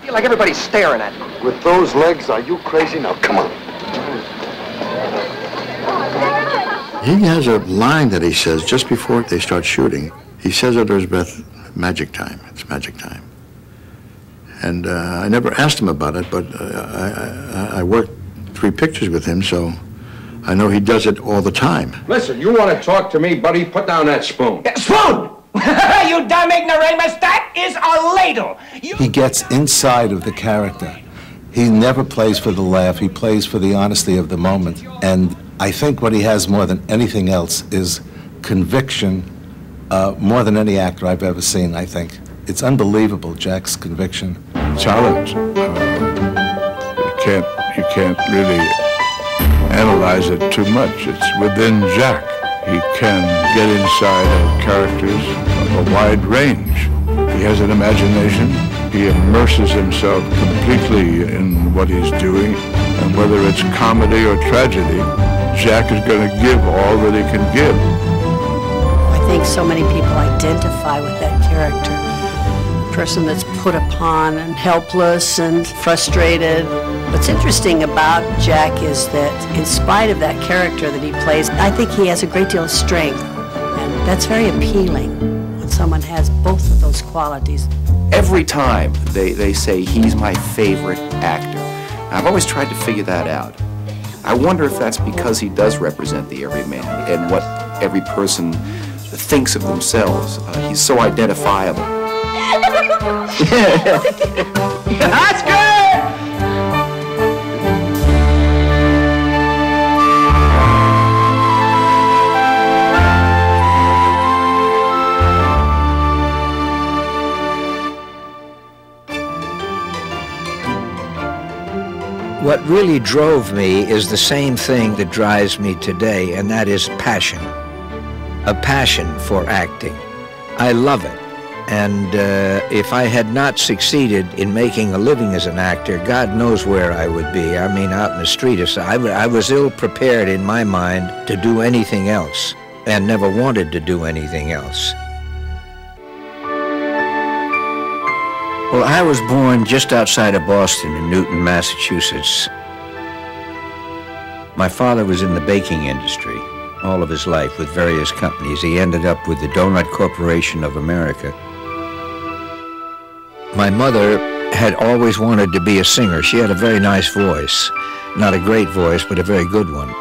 feel like everybody's staring at me. With those legs, are you crazy? Now, come on. He has a line that he says just before they start shooting. He says under his breath, magic time, it's magic time. And I never asked him about it, but I worked 3 pictures with him, so I know he does it all the time. Listen, you want to talk to me, buddy? Put down that spoon. Spoon! You dumb ignoramus, that is a ladle! He gets inside of the character. He never plays for the laugh, he plays for the honesty of the moment. And I think what he has more than anything else is conviction, more than any actor I've ever seen, I think. It's unbelievable, Jack's conviction. Talent. You can't really analyze it too much. It's within Jack. He can get inside of characters of a wide range. He has an imagination. He immerses himself completely in what he's doing. And whether it's comedy or tragedy, Jack is going to give all that he can give. I think so many people identify with that character. A person that's put upon and helpless and frustrated. What's interesting about Jack is that in spite of that character that he plays, I think he has a great deal of strength. And that's very appealing when someone has both of those qualities. Every time they say he's my favorite actor. I've always tried to figure that out. I wonder if that's because he does represent the everyman and what every person thinks of themselves. He's so identifiable. That's good! What really drove me is the same thing that drives me today, and that is passion. A passion for acting. I love it. And if I had not succeeded in making a living as an actor, God knows where I would be. I mean, out in the street. I was ill-prepared in my mind to do anything else, and never wanted to do anything else. Well, I was born just outside of Boston in Newton, Massachusetts. My father was in the baking industry all of his life with various companies. He ended up with the Donut Corporation of America. My mother had always wanted to be a singer. She had a very nice voice. Not a great voice, but a very good one.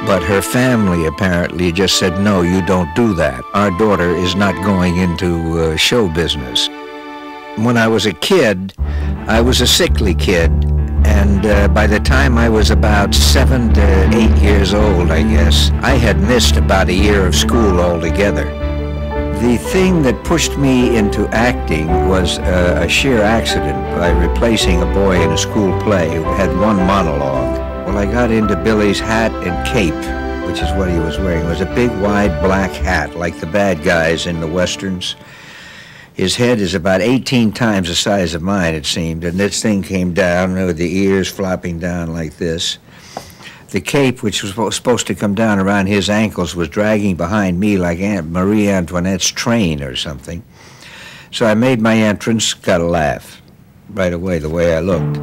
But her family apparently just said, no, you don't do that. Our daughter is not going into show business. When I was a kid, I was a sickly kid, and by the time I was about 7 to 8 years old, I guess, I had missed about a year of school altogether. The thing that pushed me into acting was a sheer accident by replacing a boy in a school play who had one monologue. Well, I got into Billy's hat and cape, which is what he was wearing. It was a big, wide, black hat, like the bad guys in the Westerns. His head is about 18 times the size of mine, it seemed, and this thing came down with the ears flopping down like this. The cape, which was supposed to come down around his ankles, was dragging behind me like Aunt Marie Antoinette's train or something. So I made my entrance, got a laugh right away, the way I looked.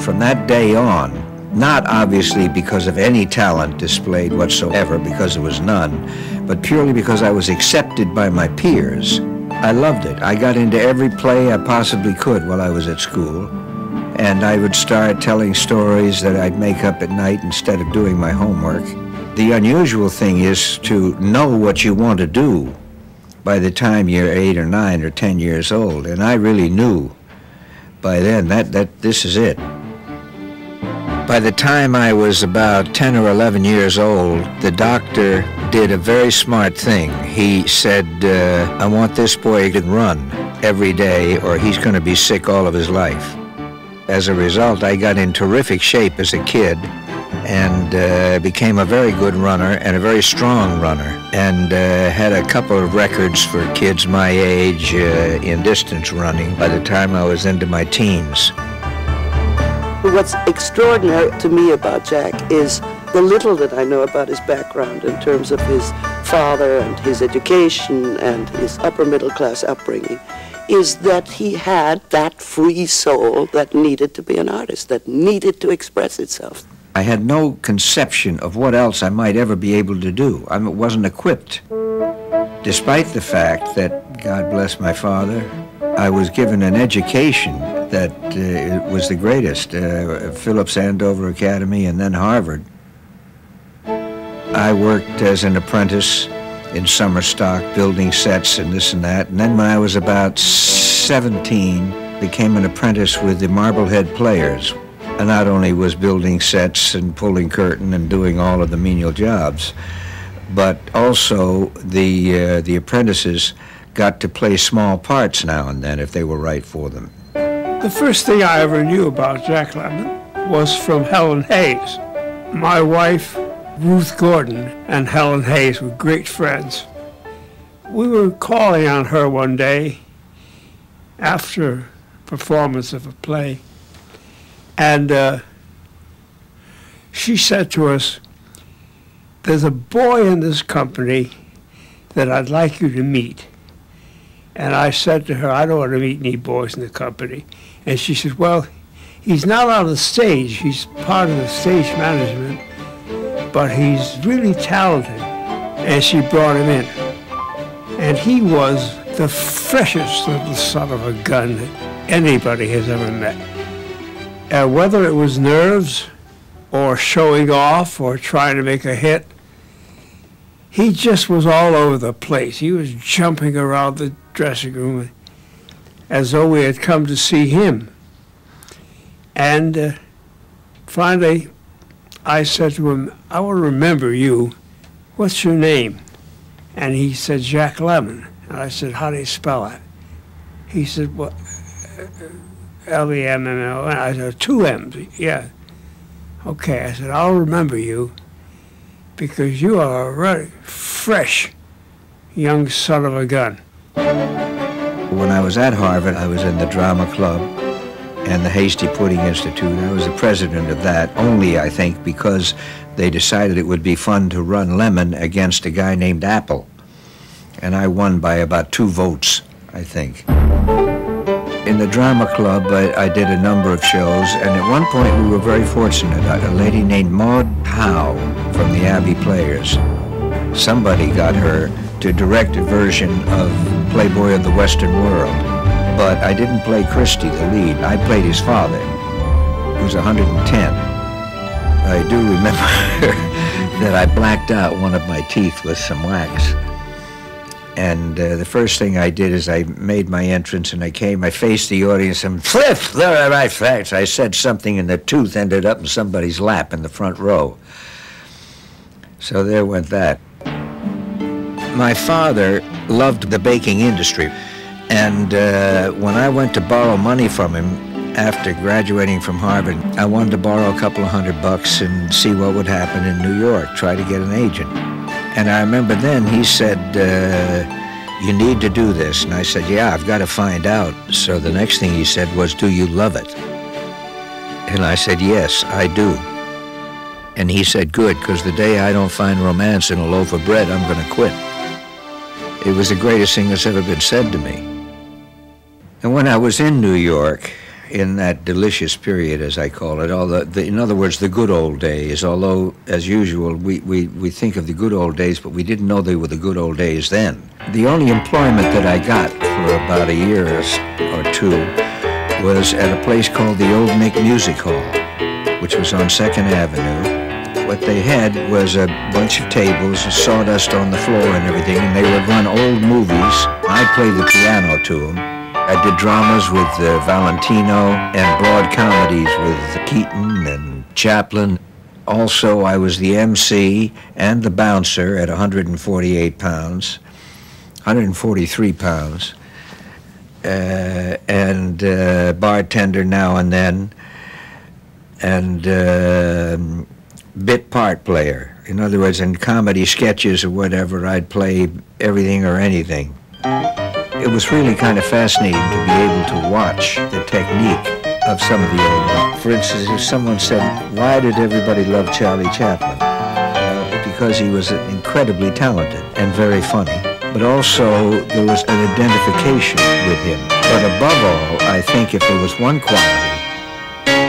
From that day on, not obviously because of any talent displayed whatsoever, because there was none, but purely because I was accepted by my peers. I loved it. I got into every play I possibly could while I was at school, and I would start telling stories that I'd make up at night instead of doing my homework. The unusual thing is to know what you want to do by the time you're 8 or 9 or 10 years old, and I really knew by then that this is it. By the time I was about 10 or 11 years old, the doctor did a very smart thing. He said, I want this boy to run every day or he's going to be sick all of his life. As a result, I got in terrific shape as a kid and became a very good runner and a very strong runner, and had a couple of records for kids my age in distance running by the time I was into my teens. What's extraordinary to me about Jack is the little that I know about his background in terms of his father and his education and his upper middle class upbringing. is that he had that free soul that needed to be an artist, that needed to express itself. I had no conception of what else I might ever be able to do. I wasn't equipped. Despite the fact that, God bless my father, I was given an education that was the greatest, Phillips Andover Academy and then Harvard. I worked as an apprentice in summer stock, building sets and this and that. And then when I was about 17, became an apprentice with the Marblehead Players. And not only was building sets and pulling curtain and doing all of the menial jobs, but also the apprentices got to play small parts now and then if they were right for them. The first thing I ever knew about Jack Lemmon was from Helen Hayes. My wife, Ruth Gordon, and Helen Hayes were great friends. We were calling on her one day after performance of a play, and she said to us, "There's a boy in this company that I'd like you to meet." And I said to her, "I don't want to meet any boys in the company." And she said, "Well, he's not on the stage. He's part of the stage management, but he's really talented." And she brought him in. And he was the freshest little son of a gun that anybody has ever met. And whether it was nerves or showing off or trying to make a hit, he just was all over the place. He was jumping around the dressing room as though we had come to see him. And finally, I said to him, "I will remember you. What's your name?" And he said, "Jack Lemmon." And I said, "How do you spell it?" He said, "Well, L-E-M-M-O." And I said, 2 M's. Yeah. Okay. I said, "I'll remember you because you are a really fresh young son of a gun." When I was at Harvard, I was in the drama club and the Hasty Pudding Institute. I was the president of that only, I think, because they decided it would be fun to run Lemmon against a guy named Apple. And I won by about 2 votes, I think. In the drama club, I did a number of shows, and at one point we were very fortunate. A lady named MATTHAU from the Abbey Players, somebody got her to direct a version of Playboy of the Western World. But I didn't play Christie, the lead. I played his father, who was 110. I do remember that I blacked out one of my teeth with some wax. And the first thing I did is I made my entrance and I faced the audience and flip, there are my facts. I said something and the tooth ended up in somebody's lap in the front row. So there went that. My father loved the baking industry. And when I went to borrow money from him after graduating from Harvard, I wanted to borrow a couple of $100 and see what would happen in New York, try to get an agent. And I remember then he said, "You need to do this." And I said, "Yeah, I've got to find out." So the next thing he said was, "Do you love it?" And I said, "Yes, I do." And he said, "Good, because the day I don't find romance in a loaf of bread, I'm going to quit." It was the greatest thing that's ever been said to me. And when I was in New York, in that delicious period, as I call it, in other words, the good old days, although, as usual, we think of the good old days, but we didn't know they were the good old days then. The only employment that I got for about a year or 2 was at a place called the Old Nick Music Hall, which was on 2nd Avenue. What they had was a bunch of tables, sawdust on the floor and everything, and they would run old movies. I played the piano to them. I did dramas with Valentino and broad comedies with Keaton and Chaplin. Also, I was the MC and the bouncer at 148 pounds, 143 pounds, and bartender now and then, and bit part player. In other words, in comedy sketches or whatever, I'd play everything or anything. It was really kind of fascinating to be able to watch the technique of some of the old ones. For instance, if someone said, "Why did everybody love Charlie Chaplin?" Because he was incredibly talented and very funny. But also, there was an identification with him. But above all, I think if there was one quality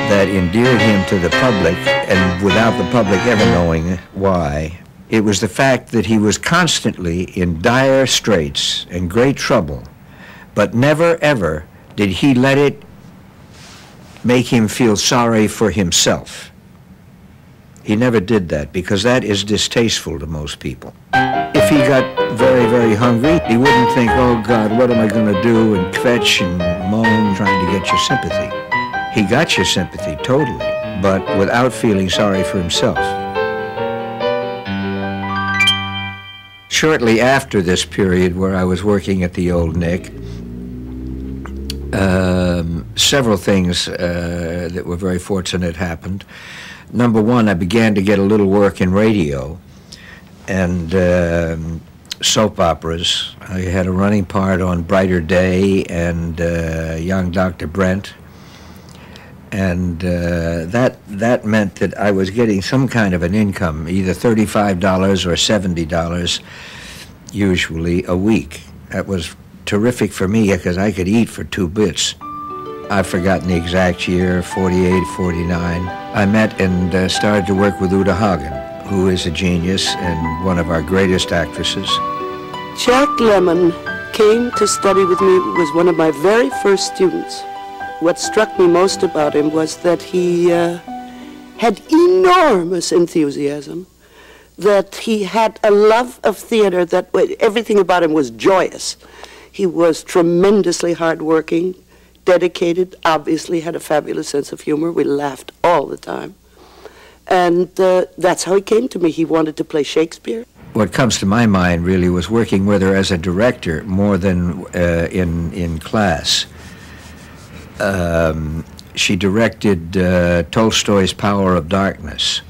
that endeared him to the public, and without the public ever knowing why, it was the fact that he was constantly in dire straits and great trouble, but never ever did he let it make him feel sorry for himself. He never did that, because that is distasteful to most people. If he got very, very hungry, he wouldn't think, oh God, what am I going to do, and fetch and moan trying to get your sympathy. He got your sympathy totally, but without feeling sorry for himself. Shortly after this period where I was working at the Old Nick, several things that were very fortunate happened. Number one, I began to get a little work in radio and soap operas. I had a running part on Brighter Day and Young Dr. Brent. And that meant that I was getting some kind of an income, either $35 or $70 usually a week. That was terrific for me because I could eat for 2 bits. I've forgotten the exact year, 48, 49. I met and started to work with HAGEN, who is a genius and one of our greatest actresses. Jack Lemmon came to study with me, was one of my very first students. What struck me most about him was that he had enormous enthusiasm, that he had a love of theater, that everything about him was joyous. He was tremendously hardworking, dedicated, obviously had a fabulous sense of humor. We laughed all the time. And that's how he came to me. He wanted to play Shakespeare. What comes to my mind really was working with her as a director more than in class. She directed Tolstoy's Power of Darkness,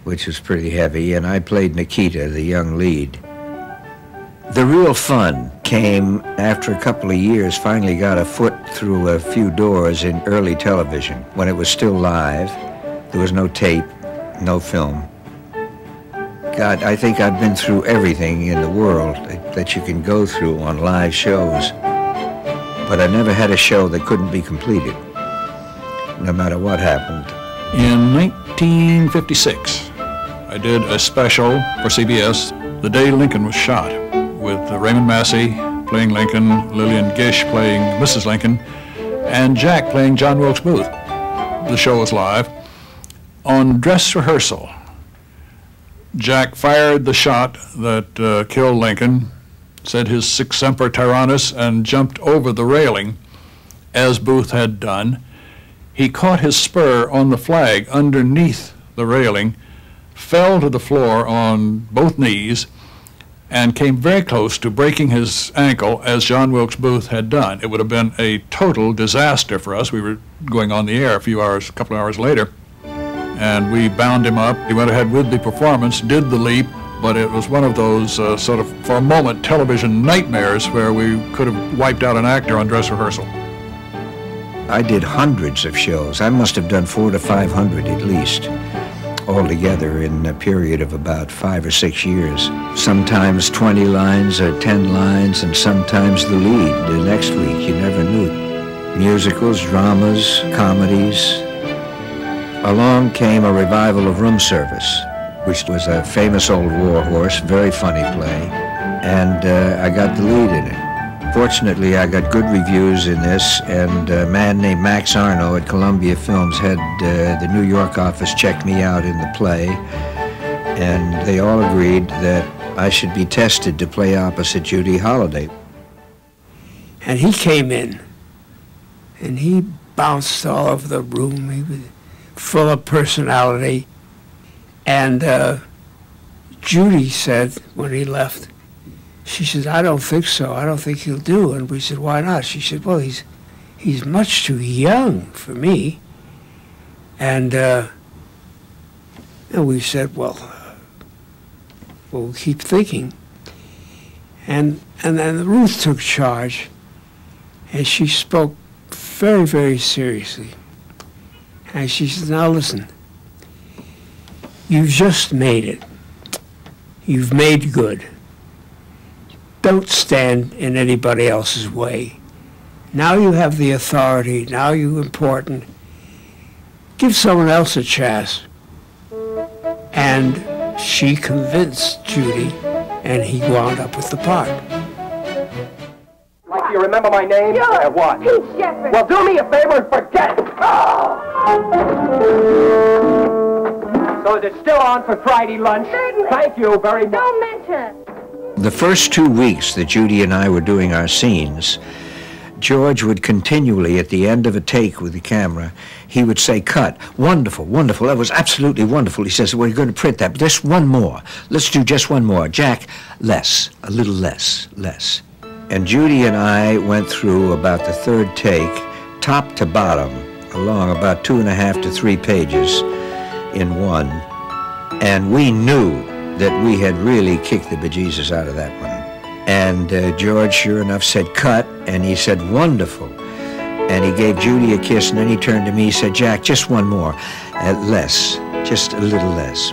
which was pretty heavy, and I played Nikita, the young lead. The real fun came after a couple of years, finally got a foot through a few doors in early television, when it was still live. There was no tape, no film. God, I think I've been through everything in the world that you can go through on live shows. But I never had a show that couldn't be completed, no matter what happened. In 1956, I did a special for CBS, the day Lincoln was shot, with Raymond Massey playing Lincoln, Lillian Gish playing Mrs. Lincoln, and Jack playing John Wilkes Booth. The show was live. On dress rehearsal, Jack fired the shot that killed Lincoln, said his sic semper tyrannis, and jumped over the railing, as Booth had done. He caught his spur on the flag underneath the railing, fell to the floor on both knees, and came very close to breaking his ankle, as John Wilkes Booth had done. It would have been a total disaster for us. We were going on the air a couple of hours later, and we bound him up. He went ahead with the performance, did the leap, but it was one of those sort of, for a moment, television nightmares where we could have wiped out an actor on dress rehearsal. I did hundreds of shows. I must have done 400 to 500 at least, altogether in a period of about 5 or 6 years. Sometimes 20 lines or 10 lines, and sometimes the lead the next week. You never knew. Musicals, dramas, comedies. Along came a revival of Room Service, which was a famous old war horse, very funny play, and I got the lead in it. Fortunately, I got good reviews in this, and a man named Max Arno at Columbia Films had the New York office check me out in the play, and they all agreed that I should be tested to play opposite Judy Holliday. And he came in, and he bounced all over the room. He was full of personality. And Judy said when he left, she said, "I don't think so. I don't think he'll do." And we said, "Why not?" She said, "Well, he's much too young for me." And we said, "Well, we'll keep thinking." And then Ruth took charge, and she spoke very, very seriously. And she said, "Now listen, you've just made it. You've made good. Don't stand in anybody else's way. Now you have the authority, now you're important. Give someone else a chance. And she convinced Judy, and he wound up with the part. Like, do you remember my name? Sure. What? Pete Shepard. Well, do me a favor and forget it. Oh. So is it still on for Friday lunch? Certainly. Thank you very much. Don't mention it. The first 2 weeks that Judy and I were doing our scenes, George would continually, at the end of a take with the camera, he would say, cut, wonderful, wonderful, that was absolutely wonderful. He says, we're going to print that, but just one more. Let's do just one more. Jack, less, a little less, less. And Judy and I went through about the third take, top to bottom, along about 2.5 to 3 pages in one, and we knew that we had really kicked the bejesus out of that one. And George, sure enough, said, cut, and he said, wonderful. And he gave Judy a kiss, and then he turned to me, he said, Jack, just one more, less, just a little less.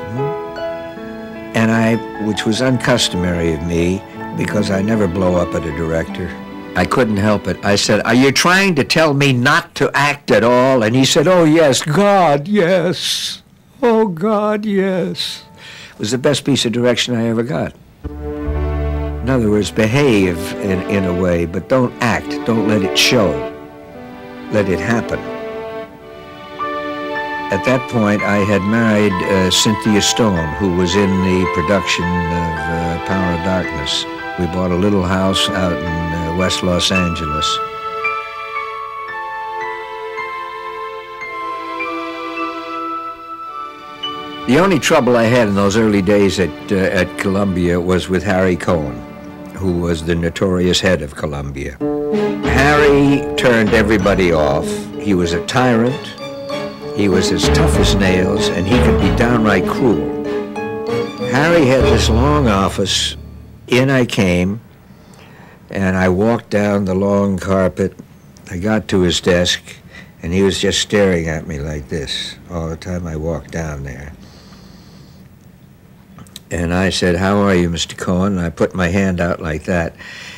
And I, which was uncustomary of me, because I never blow up at a director, I couldn't help it. I said, are you trying to tell me not to act at all? And he said, oh, yes, God, yes. Oh, God, yes. It was the best piece of direction I ever got. In other words, behave in a way, but don't act. Don't let it show. Let it happen. At that point, I had married Cynthia Stone, who was in the production of Power of Darkness. We bought a little house out in West Los Angeles. The only trouble I had in those early days at Columbia was with Harry Cohen, who was the notorious head of Columbia. Harry turned everybody off. He was a tyrant. He was as tough as nails, and he could be downright cruel. Harry had this long office. In I came, and I walked down the long carpet. I got to his desk, and he was just staring at me like this all the time I walked down there. And I said, how are you, Mr. Cohen? And I put my hand out like that.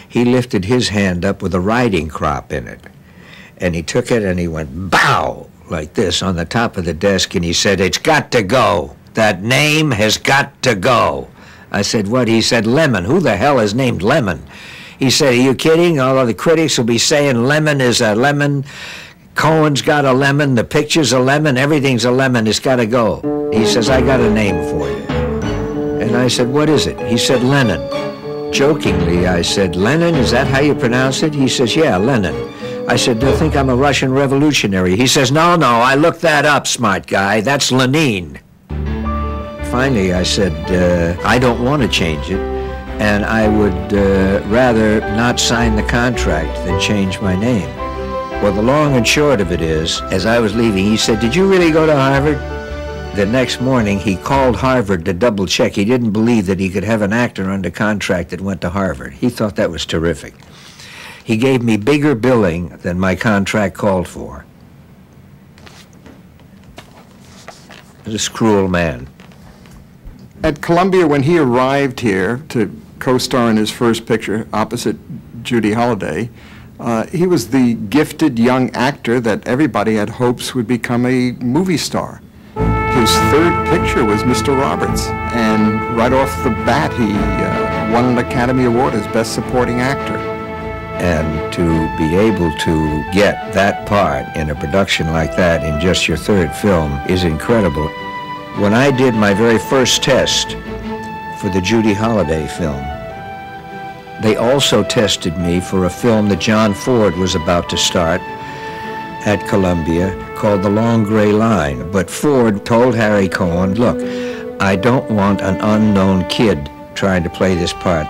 He lifted his hand up with a riding crop in it. And he took it and he went, bow, like this on the top of the desk. And he said, it's got to go. That name has got to go. I said, what? He said, Lemmon. Who the hell is named Lemmon? He said, are you kidding? All of the critics will be saying Lemmon is a lemon. Cohen's got a lemon. The picture's a lemon. Everything's a lemon. It's got to go. He says, I got a name for you. And I said, what is it? He said, Lennon. Jokingly, I said, Lennon, is that how you pronounce it? He says, yeah, Lennon. I said, do you think I'm a Russian revolutionary? He says, no, I looked that up, smart guy. That's Lenin. Finally, I said, I don't want to change it, and I would rather not sign the contract than change my name. Well, the long and short of it is, as I was leaving, he said, did you really go to Harvard? The next morning, he called Harvard to double check. He didn't believe that he could have an actor under contract that went to Harvard. He thought that was terrific. He gave me bigger billing than my contract called for. This cruel man. At Columbia, when he arrived here to co-star in his first picture opposite Judy Holliday, he was the gifted young actor that everybody had hopes would become a movie star. His third picture was Mr. Roberts, and right off the bat he won an Academy Award as Best Supporting Actor. And to be able to get that part in a production like that in just your third film is incredible. When I did my very first test for the Judy Holliday film, they also tested me for a film that John Ford was about to start at Columbia called The Long Gray Line. But Ford told Harry Cohen, look, I don't want an unknown kid trying to play this part.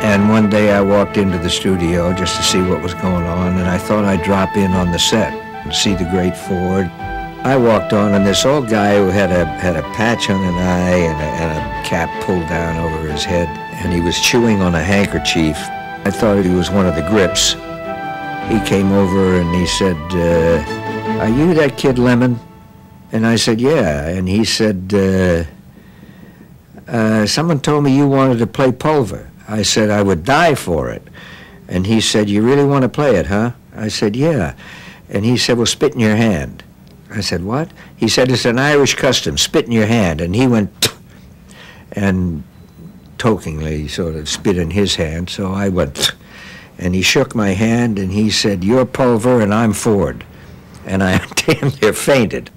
And one day I walked into the studio just to see what was going on, and I thought I'd drop in on the set and see the great Ford. I walked on, and this old guy who had a patch on an eye and a cap pulled down over his head, and he was chewing on a handkerchief. I thought he was one of the grips. He came over and he said, are you that kid Lemmon? And I said, yeah. And he said, someone told me you wanted to play Pulver. I said I would die for it. And he said, "You really want to play it, huh?" I said, "Yeah." And he said, "Well, spit in your hand." I said, "What?" He said, "It's an Irish custom, spit in your hand." And he went, and tokingly sort of spit in his hand, so I went, and he shook my hand, and he said, "You're Pulver and I'm Ford." And I damn near fainted.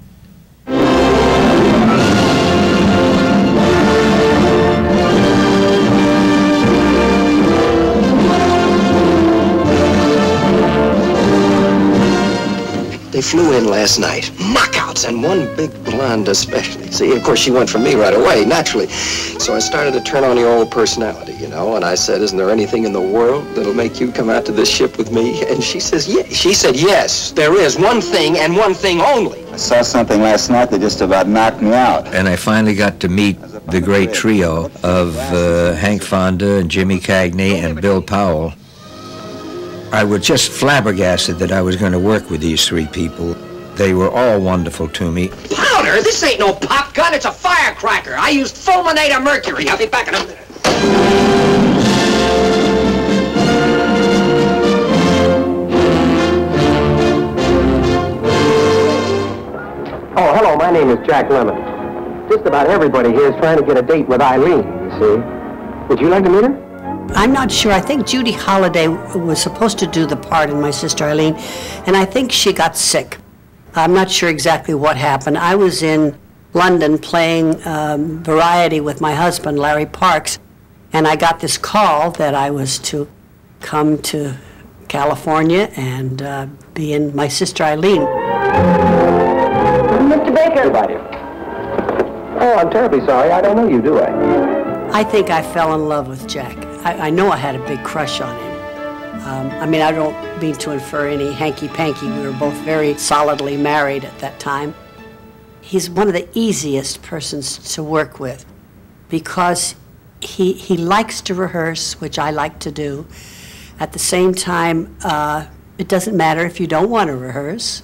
They flew in last night, knockouts, and one big blonde especially. See, of course, she went for me right away, naturally. So I started to turn on your old personality, you know, and I said, "Isn't there anything in the world that'll make you come out to this ship with me?" And she says, "Yeah." She said, "Yes, there is one thing and one thing only." I saw something last night that just about knocked me out. And I finally got to meet the great trio of Hank Fonda and Jimmy Cagney and Bill Powell. I was just flabbergasted that I was going to work with these three people. They were all wonderful to me. Powder? This ain't no pop gun, it's a firecracker. I used fulminate of mercury. I'll be back in a minute. Oh, hello, my name is Jack Lemmon. Just about everybody here is trying to get a date with Eileen, you see. Would you like to meet her? I'm not sure. I think Judy Holliday was supposed to do the part in My Sister Eileen, and I think she got sick. I'm not sure exactly what happened. I was in London playing Variety with my husband, Larry Parks, and I got this call that I was to come to California and be in My Sister Eileen. Mr. Baker. Goodbye, dear. Oh, I'm terribly sorry. I don't know you, do I? I think I fell in love with Jack. I know I had a big crush on him. I mean, I don't mean to infer any hanky-panky. We were both very solidly married at that time. He's one of the easiest persons to work with because he likes to rehearse, which I like to do. At the same time, it doesn't matter if you don't want to rehearse.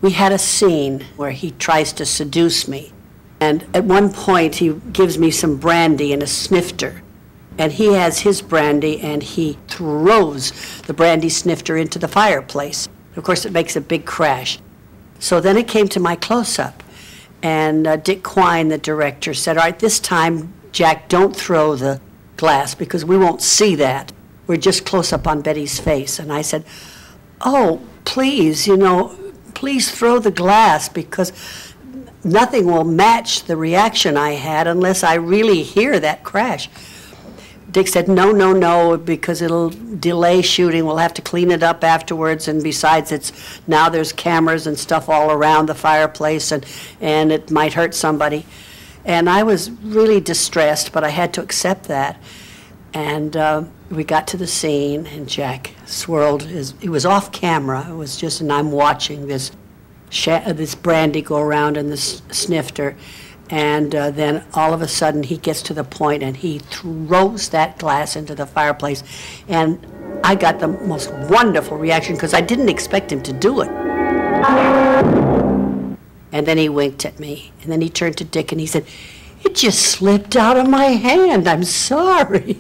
We had a scene where he tries to seduce me. And at one point, he gives me some brandy in a snifter. And he has his brandy, and he throws the brandy snifter into the fireplace. Of course, it makes a big crash. So then it came to my close-up. And Dick Quine, the director, said, "All right, this time, Jack, don't throw the glass, because we won't see that. We're just close up on Betty's face." And I said, "Oh, please, you know, please throw the glass, because nothing will match the reaction I had unless I really hear that crash." Dick said, "No, no, no, because it'll delay shooting. We'll have to clean it up afterwards, and besides, now there's cameras and stuff all around the fireplace, and it might hurt somebody." And I was really distressed, but I had to accept that. And we got to the scene, and Jack swirled he was off camera. It was just, and I'm watching this brandy go around in this snifter. And then all of a sudden he gets to the point and he throws that glass into the fireplace. And I got the most wonderful reaction because I didn't expect him to do it. And then he winked at me. And then he turned to Dick and he said, "It just slipped out of my hand. I'm sorry."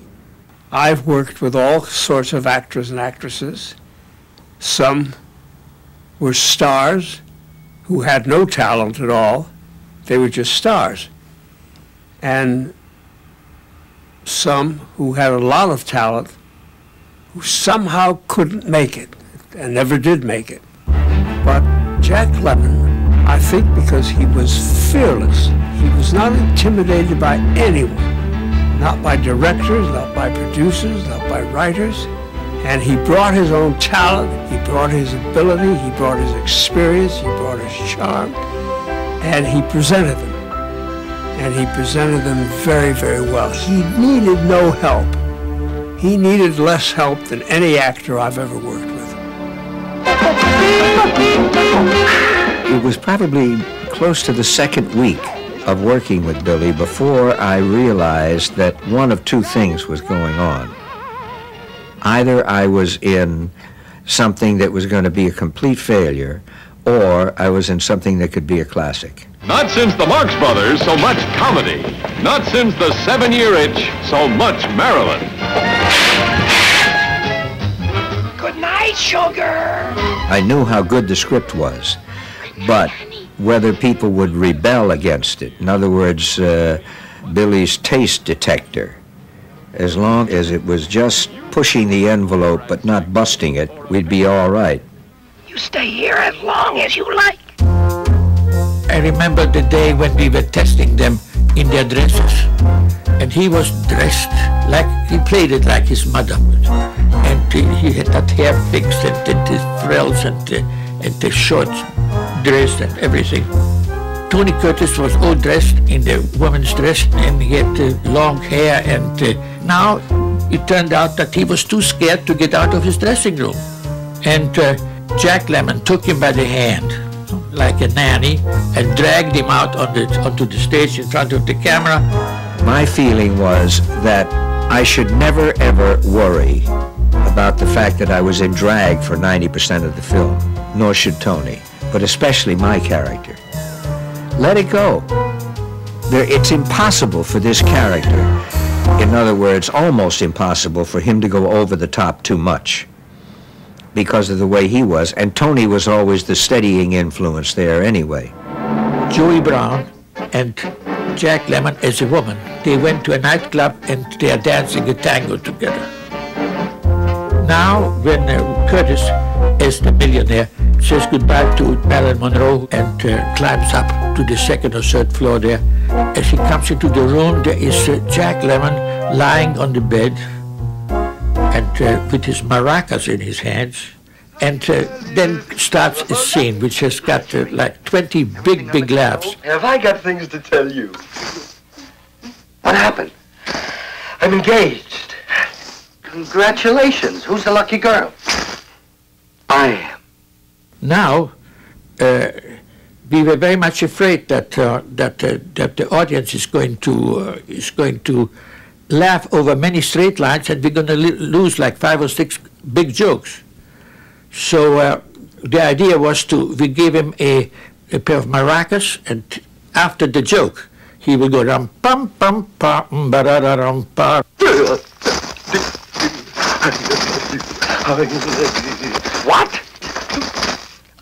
I've worked with all sorts of actors and actresses. Some were stars who had no talent at all. They were just stars. And some who had a lot of talent who somehow couldn't make it and never did make it. But Jack Lemmon, I think because he was fearless, he was not intimidated by anyone, not by directors, not by producers, not by writers. And he brought his own talent, he brought his ability, he brought his experience, he brought his charm. And he presented them. And he presented them very, very well. He needed no help. He needed less help than any actor I've ever worked with. It was probably close to the second week of working with Billy before I realized that one of two things was going on. Either I was in something that was going to be a complete failure, or I was in something that could be a classic. Not since the Marx Brothers, so much comedy. Not since the 7-Year Itch, so much Maryland. sweet sugar. I knew how good the script was, but whether people would rebel against it, in other words, Billy's taste detector, as long as it was just pushing the envelope but not busting it, we'd be all right. You stay here as long as you like. I remember the day when we were testing them in their dresses, and he was dressed like, he played it like his mother would, and he had that hair fixed and the frills and the short dress and everything. Tony Curtis was all dressed in the woman's dress, and he had long hair, and now it turned out that he was too scared to get out of his dressing room. And Jack Lemmon took him by the hand, like a nanny, and dragged him out onto the stage in front of the camera. My feeling was that I should never ever worry about the fact that I was in drag for 90% of the film, nor should Tony, but especially my character. Let it go. It's impossible for this character, in other words, almost impossible for him to go over the top too much because of the way he was, and Tony was always the steadying influence there anyway. Joey Brown and Jack Lemmon as a woman, they went to a nightclub and they are dancing a tango together. Now when Curtis, as the millionaire, says goodbye to Marilyn Monroe and climbs up to the second or third floor there, as he comes into the room, there is Jack Lemmon lying on the bed and with his maracas in his hands, and then starts a scene which has got like 20 big laughs. Have I got things to tell you? What happened? I'm engaged. Congratulations. Who's the lucky girl? I am. Now, we were very much afraid that the audience is going to laugh over many straight lines, and we're going to lose like 5 or 6 big jokes. So the idea was we gave him a pair of maracas, and after the joke, he will go rum pum pum pum rum pa. What?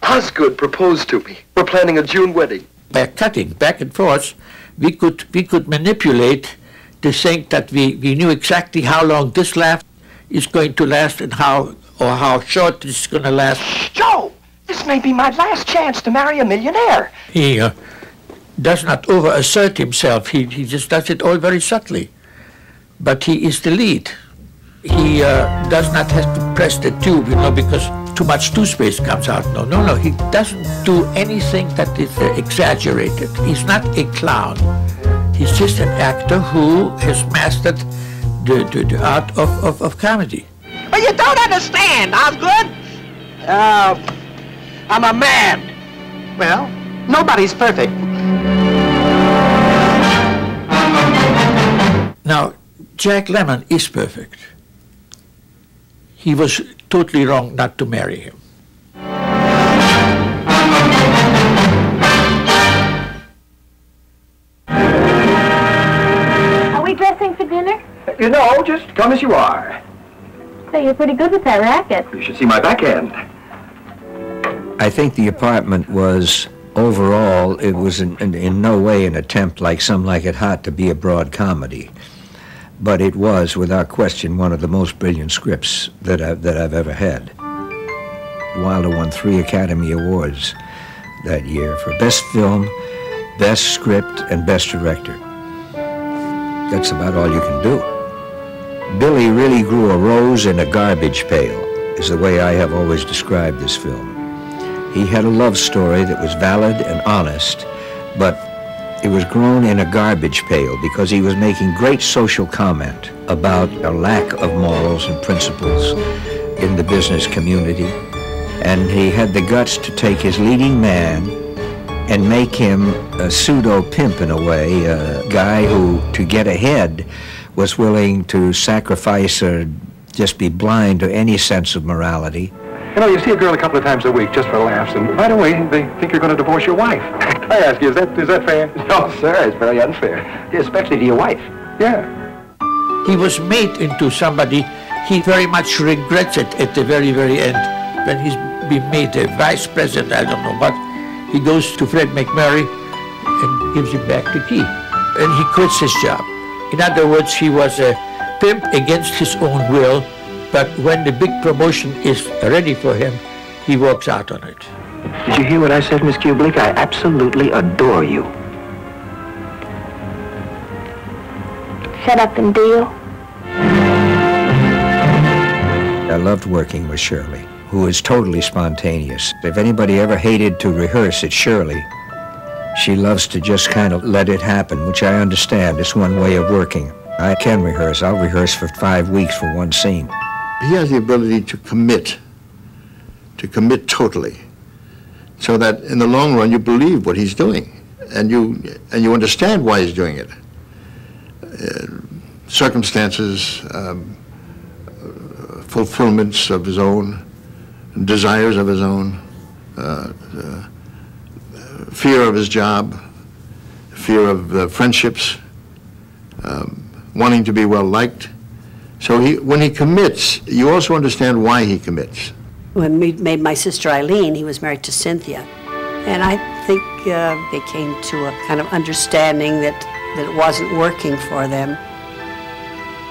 Osgood proposed to me. We're planning a June wedding. By cutting back and forth, we could manipulate the thing that we knew exactly how long this laugh is going to last and how short this is going to last. Joe, this may be my last chance to marry a millionaire. He does not over-assert himself. He just does it all very subtly. But he is the lead. He does not have to press the tube, because too much toothpaste comes out. No. He doesn't do anything that is exaggerated. He's not a clown. He's just an actor who has mastered the art of comedy. But you don't understand, Osgood. I'm a man. Well, nobody's perfect. Now, Jack Lemmon is perfect. He was totally wrong not to marry him. Are we dressing for dinner? Just come as you are. So you're pretty good with that racket. You should see my backhand. I think the apartment was, overall, it was in no way an attempt like Some Like It Hot to be a broad comedy. But it was, without question, one of the most brilliant scripts that I've ever had. Wilder won 3 Academy Awards that year for Best Film, Best Script, and Best Director. That's about all you can do. Billy really grew a rose in a garbage pail, is the way I have always described this film. He had a love story that was valid and honest, but it was grown in a garbage pail because he was making great social comment about a lack of morals and principles in the business community. And he had the guts to take his leading man and make him a pseudo-pimp in a way, a guy who, to get ahead, was willing to sacrifice or just be blind to any sense of morality. You see a girl a couple of times a week just for laughs, and right away they think you're going to divorce your wife. I ask you, is that fair? No, sir, it's very unfair, especially to your wife. Yeah. He was made into somebody. He very much regrets it at the very, very end. when he's been made a vice president, I don't know what, he goes to Fred McMurray and gives him back the key. And he quits his job. In other words, he was a pimp against his own will, but when the big promotion is ready for him, he walks out on it. Did you hear what I said, Miss Kubelik? I absolutely adore you. Shut up and deal. I loved working with Shirley, who is totally spontaneous. If anybody ever hated to rehearse, it's Shirley. She loves to just kind of let it happen, which I understand. It's one way of working. I can rehearse. I'll rehearse for 5 weeks for one scene. He has the ability to commit totally, so that in the long run you believe what he's doing, and you understand why he's doing it. Circumstances, fulfillments of his own, desires of his own, fear of his job, fear of friendships, wanting to be well liked. So when he commits, you also understand why he commits. When we made My Sister Eileen, he was married to Cynthia. And I think they came to a kind of understanding that it wasn't working for them.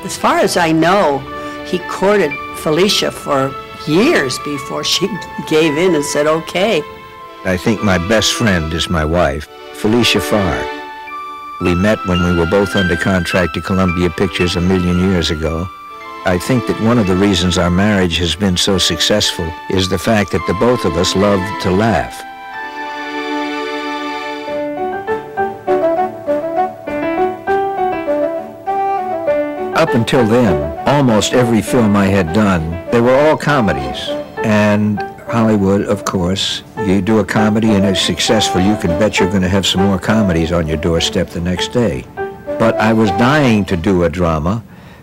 As far as I know, he courted Felicia for years before she gave in and said, okay. I think my best friend is my wife, Felicia Farr. We met when we were both under contract to Columbia Pictures 1,000,000 years ago. I think that one of the reasons our marriage has been so successful is the fact that the both of us love to laugh. Up until then, almost every film I had done, they were all comedies. And Hollywood, of course, you do a comedy and it's successful, you can bet you're going to have some more comedies on your doorstep the next day. But I was dying to do a drama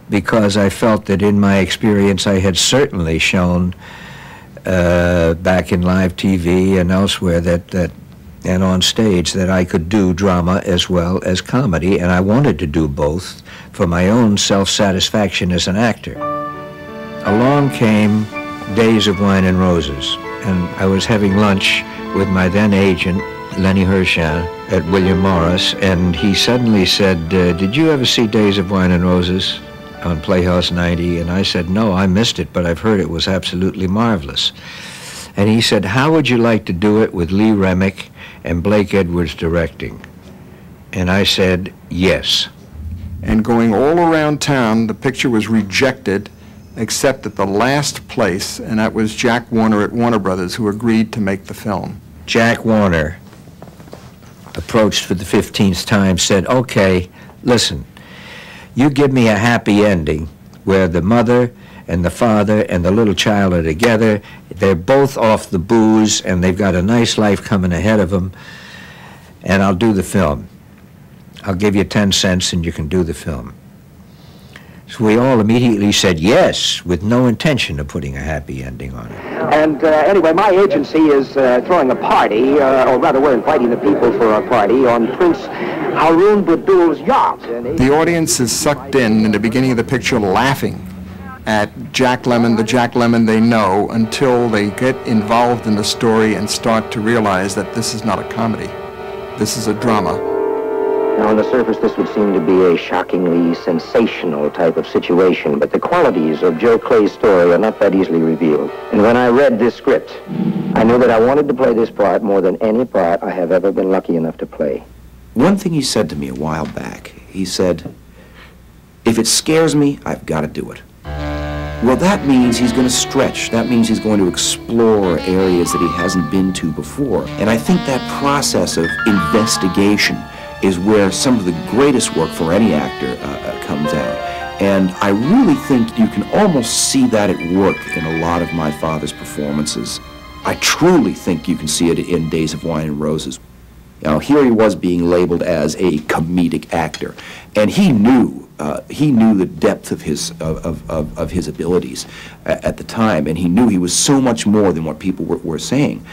because I felt that in my experience I had certainly shown back in live TV and elsewhere and on stage that I could do drama as well as comedy, and I wanted to do both for my own self-satisfaction as an actor. Along came Days of Wine and Roses, and I was having lunch with my then agent, Lenny HIRSHAN, at William Morris, and he suddenly said, did you ever see Days of Wine and Roses on Playhouse 90? And I said, no, I missed it, but I've heard it was absolutely marvelous. And he said, how would you like to do it with Lee Remick and Blake Edwards directing? And I said, yes. And going all around town, the picture was rejected, except at the last place, and that was Jack Warner at Warner Brothers, who agreed to make the film. Jack Warner, approached for the 15th time, said, okay, listen, you give me a happy ending where the mother and the father and the little child are together, they're both off the booze, and they've got a nice life coming ahead of them, and I'll do the film. I'll give you 10 cents and you can do the film. So we all immediately said yes, with no intention of putting a happy ending on it. And anyway, my agency is throwing a party, or rather we're inviting the people for a party on Prince Harun Budul's yacht. The audience is sucked in the beginning of the picture laughing at Jack Lemmon, the Jack Lemmon they know, until they get involved in the story and start to realize that this is not a comedy. This is a drama. Now, on the surface, this would seem to be a shockingly sensational type of situation, but the qualities of Joe Clay's story are not that easily revealed. And when I read this script, I knew that I wanted to play this part more than any part I have ever been lucky enough to play. One thing he said to me a while back, he said, if it scares me, I've got to do it. Well, that means he's going to stretch. That means he's going to explore areas that he hasn't been to before. And I think that process of investigation is where some of the greatest work for any actor comes out. And I really think you can almost see that at work in a lot of my father's performances. I truly think you can see it in Days of Wine and Roses. Now, here he was being labeled as a comedic actor, and he knew the depth of his abilities at the time, and he knew he was so much more than what people were saying.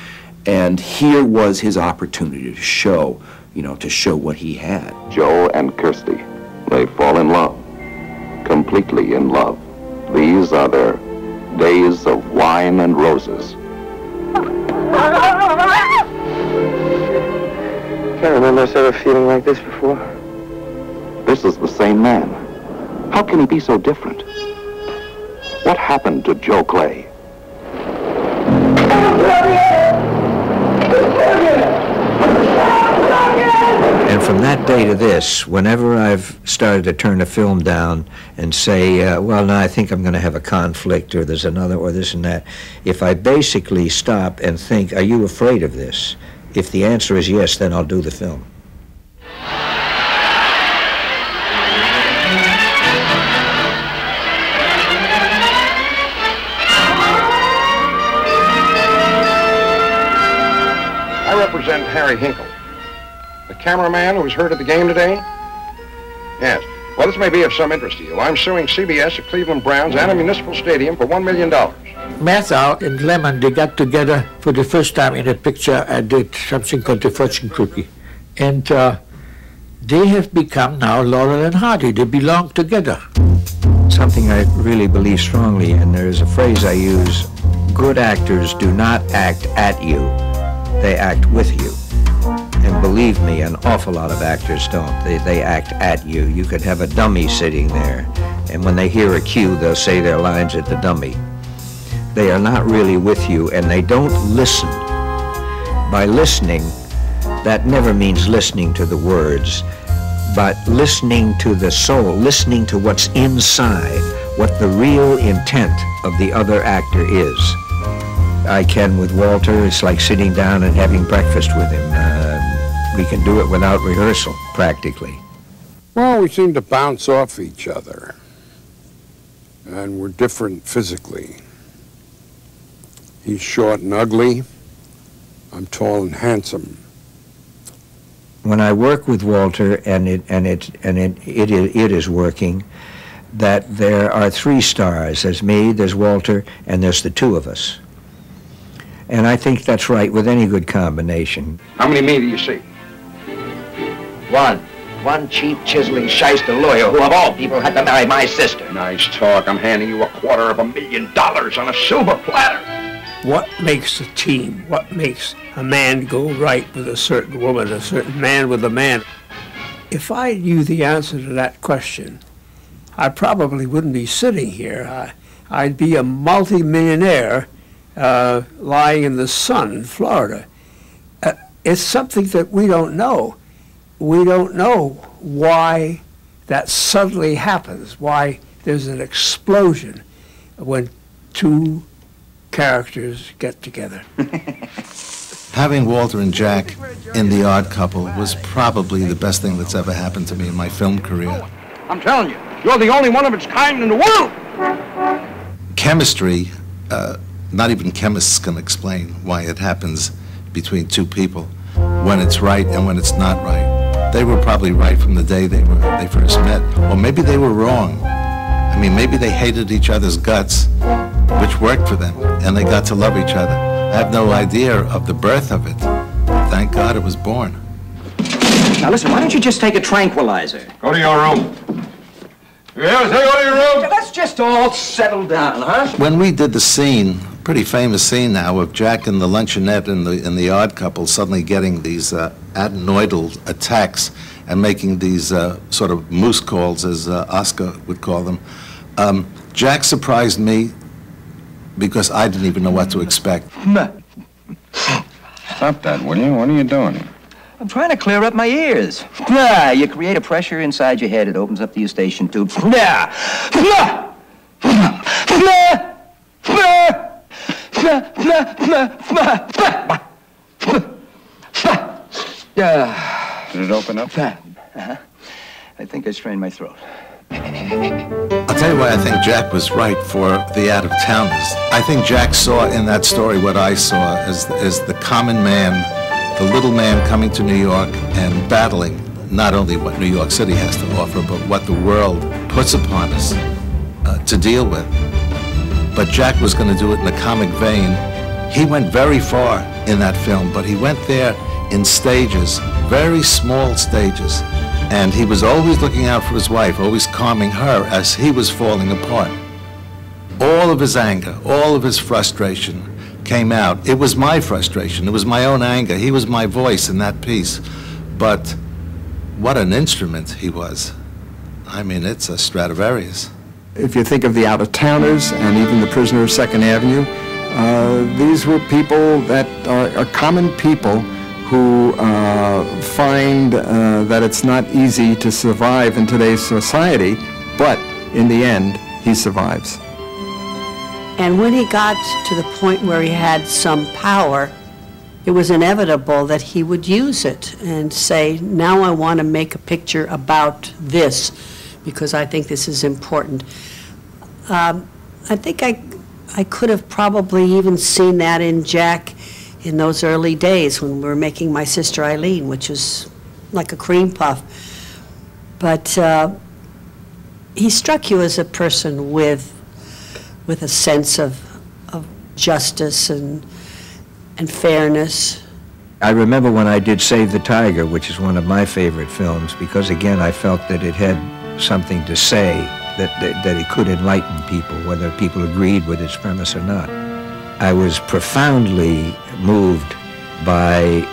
And here was his opportunity to show, to show what he had. Joe and Kirsty, they fall in love, completely in love. These are their Days of Wine and Roses. Can't remember us ever feeling like this before. This is the same man. How can he be so different? What happened to Joe Clay? And from that day to this, whenever I've started to turn a film down and say, well, no, I think I'm going to have a conflict, or there's another, or this and that, if I basically stop and think, are you afraid of this? If the answer is yes, then I'll do the film. I represent Harry Hinkle, the cameraman who was hurt at the game today. Yes. Well, this may be of some interest to you. I'm suing CBS, the Cleveland Browns, and a municipal stadium for $1 million. MATTHAU and Lemmon, they got together for the first time in a picture. I did something called the fortune cookie. And they have become now Laurel and Hardy. They belong together. Something I really believe strongly in, there is a phrase I use, good actors do not act at you, they act with you. And believe me, an awful lot of actors don't. They act at you. You could have a dummy sitting there, and when they hear a cue, they'll say their lines at the dummy. They are not really with you, and they don't listen. By listening, that never means listening to the words, but listening to the soul, listening to what's inside, what the real intent of the other actor is. I can with Walter, it's like sitting down and having breakfast with him. We can do it without rehearsal, practically. Well, we seem to bounce off each other. And we're different physically. He's short and ugly. I'm tall and handsome. When I work with Walter, and it is working, that there are three stars. There's me, there's Walter, and there's the two of us. And I think that's right with any good combination. How many me do you see? One cheap, chiseling shyster lawyer who, of all people, had to marry my sister. Nice talk. I'm handing you $250,000 on a silver platter. What makes a team? What makes a man go right with a certain woman, a certain man with a man? If I knew the answer to that question, I probably wouldn't be sitting here. I'd be a multi-millionaire lying in the sun in Florida. It's something that we don't know. We don't know why that suddenly happens, why there's an explosion when two characters get together. Having Walter and Jack in The Odd Couple was probably the best thing that's ever happened to me in my film career. I'm telling you, you're the only one of its kind in the world. Chemistry, not even chemists can explain why it happens between two people, when it's right and when it's not right. They were probably right from the day they first met, or maybe they were wrong. I mean, maybe they hated each other's guts, which worked for them, and they got to love each other. I have no idea of the birth of it. Thank God it was born. Now listen, why don't you just take a tranquilizer? Go to your room. Yeah, say go to your room. Let's just all settle down, huh? When we did the scene, pretty famous scene now, of Jack in the luncheonette in the Odd Couple suddenly getting these adenoidal attacks and making these sort of moose calls, as Oscar would call them, Jack surprised me because I didn't even know what to expect. Stop that, will you? What are you doing? I'm trying to clear up my ears. You create a pressure inside your head, it opens up the eustachian tube. Did it open up? Uh-huh. I think I strained my throat. I'll tell you why I think Jack was right for the out-of-towners. I think Jack saw in that story what I saw as the common man, the little man coming to New York and battling not only what New York City has to offer, but what the world puts upon us to deal with. But Jack was going to do it in a comic vein. He went very far in that film, but he went there in stages, very small stages. And he was always looking out for his wife, always calming her as he was falling apart. All of his anger, all of his frustration came out. It was my frustration. It was my own anger. He was my voice in that piece. But what an instrument he was. I mean, it's a Stradivarius. If you think of the Out-of-Towners and even the Prisoner of Second Avenue, these were people that are common people who find that it's not easy to survive in today's society, but in the end, he survives. And when he got to the point where he had some power, it was inevitable that he would use it and say, now I want to make a picture about this because I think this is important. I think I could have probably even seen that in Jack in those early days when we were making My Sister Eileen, which was like a cream puff. But he struck you as a person with a sense of justice and fairness. I remember when I did Save the Tiger, which is one of my favorite films, because again I felt that it had something to say, that it could enlighten people, whether people agreed with its premise or not. I was profoundly moved by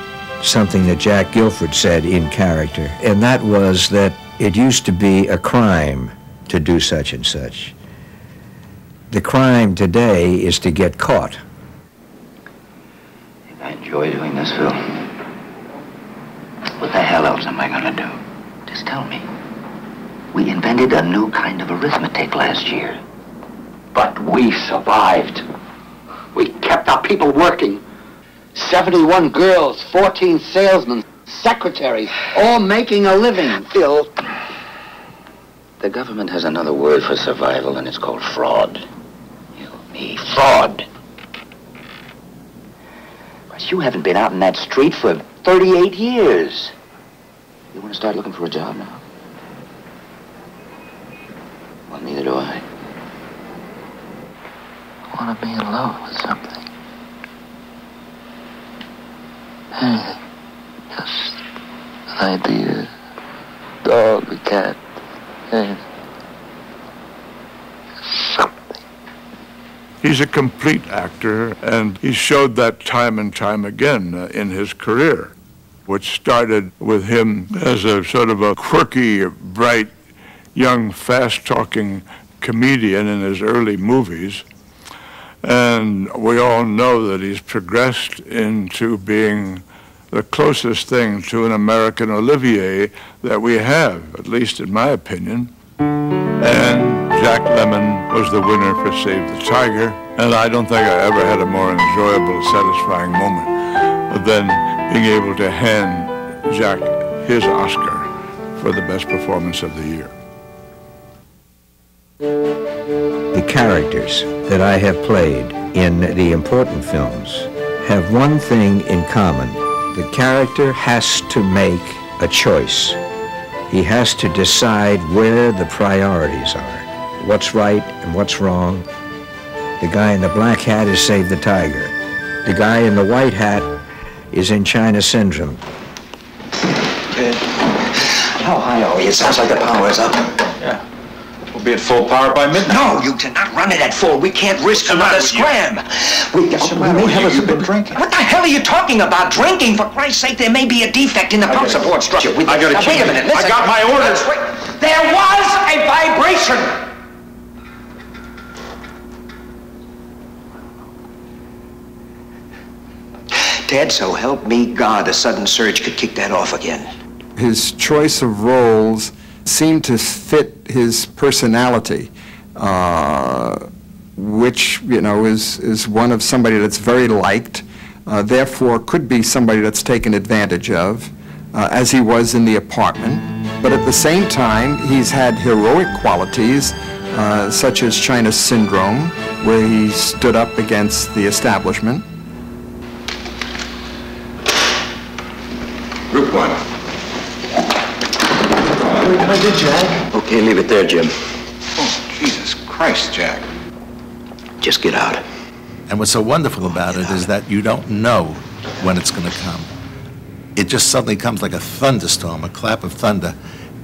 something that Jack Guilford said in character, and that was that it used to be a crime to do such and such. The crime today is to get caught. I enjoy doing this, Phil. What the hell else am I gonna do? Just tell me. We invented a new kind of arithmetic last year. But we survived. We kept our people working. 71 girls, 14 salesmen, secretaries, all making a living. Phil, the government has another word for survival, and it's called fraud. Me, fraud. But you haven't been out in that street for 38 years. You want to start looking for a job now? Well, neither do I. I want to be in love with something. Anything. Just an idea. Dog, a cat. Anything. Something. He's a complete actor, and he showed that time and time again in his career, which started with him as a sort of a quirky, bright, young, fast-talking comedian in his early movies. And we all know that he's progressed into being the closest thing to an American Olivier that we have, at least in my opinion. And Jack Lemmon was the winner for Save the Tiger, and I don't think I ever had a more enjoyable, satisfying moment than being able to hand Jack his Oscar for the best performance of the year. The characters that I have played in the important films have one thing in common. The character has to make a choice. He has to decide where the priorities are, what's right and what's wrong. The guy in the black hat is Save the Tiger. The guy in the white hat is in China Syndrome. How high are we? It sounds like the power is up. Yeah. We'll be at full power by midnight. No, you cannot run it at full. We can't risk another scram. We may have been drinking. What the hell are you talking about? Drinking? For Christ's sake, there may be a defect in the pump support structure. I gotta wait a minute. Listen. I got my orders. There was a vibration. Ted, so help me God, a sudden surge could kick that off again. His choice of roles seemed to fit his personality, which, you know, is one of somebody that's very liked, therefore could be somebody that's taken advantage of, as he was in The Apartment. But at the same time, he's had heroic qualities, such as China Syndrome, where he stood up against the establishment. Group 1. What I did, Jack? Okay, leave it there, Jim. Oh, Jesus Christ, Jack. Just get out. And what's so wonderful about it is that you don't know when it's going to come. It just suddenly comes like a thunderstorm, a clap of thunder,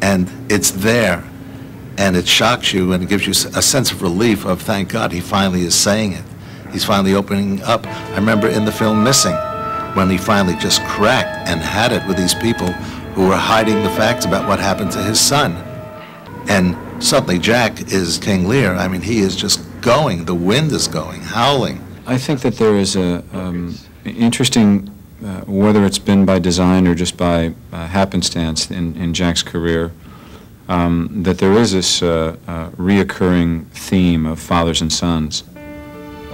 and it's there, and it shocks you, and it gives you a sense of relief of, thank God, he finally is saying it. He's finally opening up. I remember in the film Missing, when he finally just cracked and had it with these people who were hiding the facts about what happened to his son. And suddenly Jack is King Lear. I mean, he is just going. The wind is going, howling. I think that there is a interesting, whether it's been by design or just by happenstance in Jack's career, that there is this reoccurring theme of fathers and sons.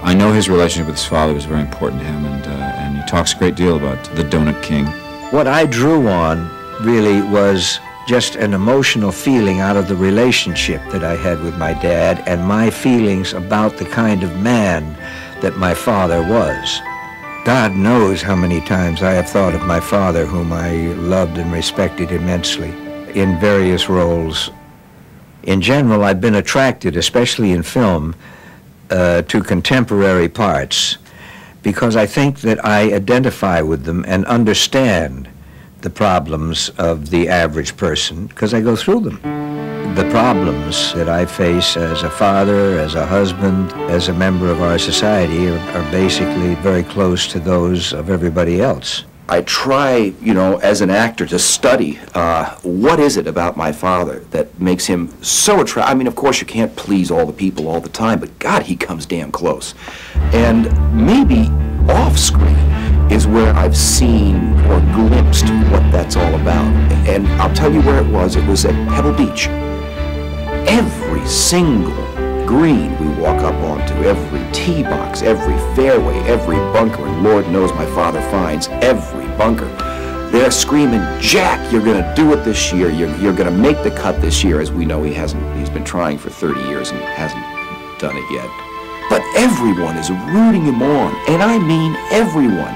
I know his relationship with his father was very important to him, and he talks a great deal about the Donut King. What I drew on really was just an emotional feeling out of the relationship that I had with my dad and my feelings about the kind of man that my father was. God knows how many times I have thought of my father, whom I loved and respected immensely, in various roles. In general, I've been attracted, especially in film, to contemporary parts because I think that I identify with them and understand the problems of the average person because I go through them. The problems that I face as a father, as a husband, as a member of our society are basically very close to those of everybody else. I try, you know, as an actor to study what is it about my father that makes him so attractive. I mean, of course, you can't please all the people all the time, but God, he comes damn close. And maybe off-screen is where I've seen or glimpsed what that's all about. And I'll tell you where it was. It was at Pebble Beach. Every single green we walk up onto, every tee box, every fairway, every bunker, and Lord knows my father finds every bunker. They're screaming, Jack, you're going to do it this year. You're going to make the cut this year, as we know he hasn't. He's been trying for 30 years and hasn't done it yet. But everyone is rooting him on, and I mean everyone.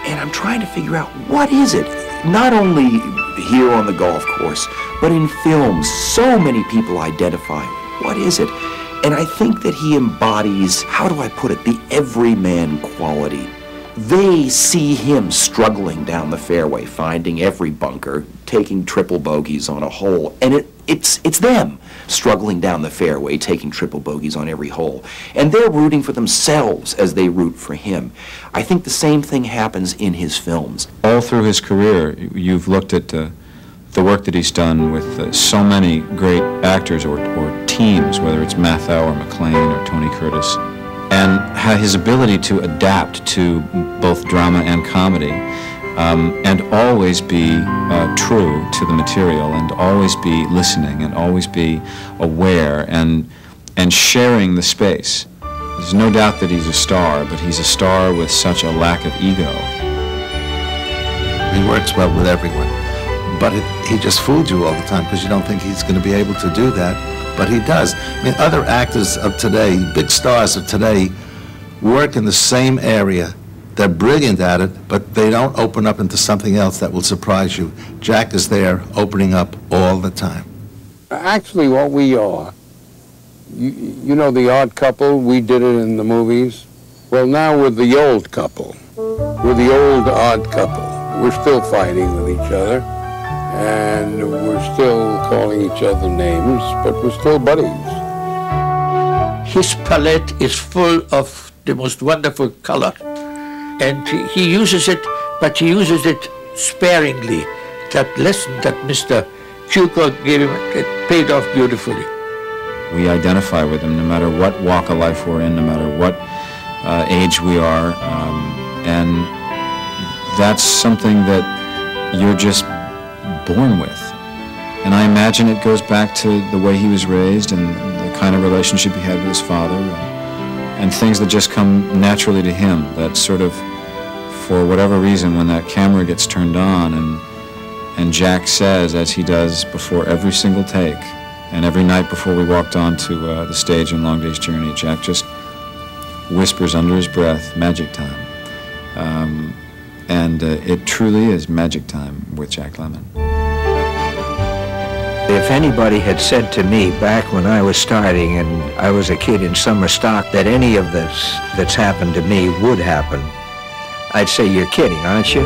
And I'm trying to figure out what is it, not only here on the golf course, but in films. So many people identify. What is it? And I think that he embodies, how do I put it, the everyman quality. They see him struggling down the fairway, finding every bunker, taking triple bogeys on a hole, and it's them struggling down the fairway, taking triple bogeys on every hole. And they're rooting for themselves as they root for him. I think the same thing happens in his films. All through his career, you've looked at the work that he's done with so many great actors or teams, whether it's MATTHAU or McLean or Tony Curtis, and his ability to adapt to both drama and comedy, and always be true to the material, and always be listening, and always be aware, and sharing the space. There's no doubt that he's a star, but he's a star with such a lack of ego. He works well with everyone, but he just fools you all the time because you don't think he's going to be able to do that, but he does. I mean, other actors of today, big stars of today, work in the same area. They're brilliant at it, but they don't open up into something else that will surprise you. Jack is there opening up all the time. Actually, what we are, you know the odd couple, we did it in the movies. Well, now we're the old couple. We're the old odd couple. We're still fighting with each other, and we're still calling each other names, but we're still buddies. His palette is full of the most wonderful color, and he uses it, but he uses it sparingly. That lesson that Mr. Chuko gave him, it paid off beautifully. We identify with him no matter what walk of life we're in, no matter what age we are, and that's something that you're just born with. And I imagine it goes back to the way he was raised and the kind of relationship he had with his father, and things that just come naturally to him, that sort of, for whatever reason, when that camera gets turned on and Jack says, as he does before every single take, and every night before we walked onto the stage in Long Day's Journey, Jack just whispers under his breath, magic time. And it truly is magic time with Jack Lemmon. If anybody had said to me back when I was starting and I was a kid in summer stock that any of this that's happened to me would happen, I'd say, you're kidding, aren't you?